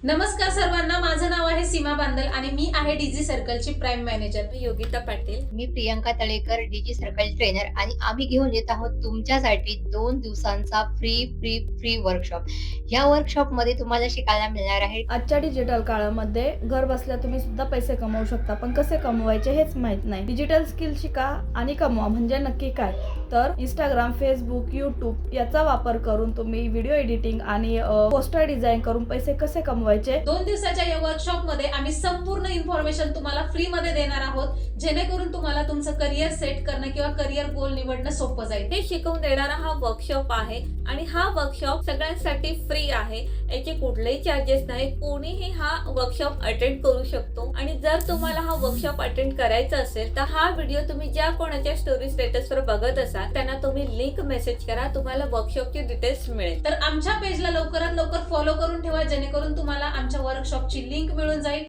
नमस्कार सर्वांना, माझं नाव आहे सीमा बांदल आणि मी आहे डीजी सर्कलची प्राइम मॅनेजर. मी योगिता पाटील. मी प्रियंका तळेकर, डीजी सर्कल ट्रेनर आणि आम्ही घेऊन येत आहोत तुमच्यासाठी 2 दिवसांचा फ्री वर्कशॉप. या वर्कशॉपमध्ये तुम्हाला शिकायला मिळणार आहे आजच्या डिजिटल काळामध्ये घर बसल्या तुम्ही सुद्धा पैसे कमवू शकता, पण कसे कमवायचे हेच माहित नाही. डिजिटल स्किल शिका आणि कमवा म्हणजे नक्की काय? तर इंस्टाग्राम, फेसबुक, यूट्यूब याचा वापर करून तुम्ही व्हिडिओ एडिटिंग आणि पोस्टर डिझाईन करून पैसे कसे कमवायचे. 2 दिवसाच्या या वर्कशॉप मध्ये आम्ही संपूर्ण इन्फॉर्मेशन तुम्हाला फ्री मध्ये देणार आहोत, जेणेकरून तुम्हाला तुमचं करिअर सेट करणं किंवा करिअर गोल निवडणं सोपं जाईल. हे शिकवून देणारा हा वर्कशॉप आहे आणि हा वर्कशॉप सगळ्यांसाठी फ्री आहे. याचे कुठलेही चार्जेस नाही. कोणीही हा वर्कशॉप अटेंड करू शकतो. आणि जर तुम्हाला हा वर्कशॉप अटेंड करायचा असेल तर हा व्हिडिओ तुम्ही ज्या कोणाच्या स्टोरी स्टेटसवर बघत असाल त्यांना तुम्ही लिंक मेसेज करा, तुम्हाला वर्कशॉपची डिटेल्स मिळेल. तर आमच्या पेजला लवकरात लवकर फॉलो करून ठेवा, जेणेकरून तुम्हाला आमच्या वर्कशॉपची लिंक मिळून जाईल.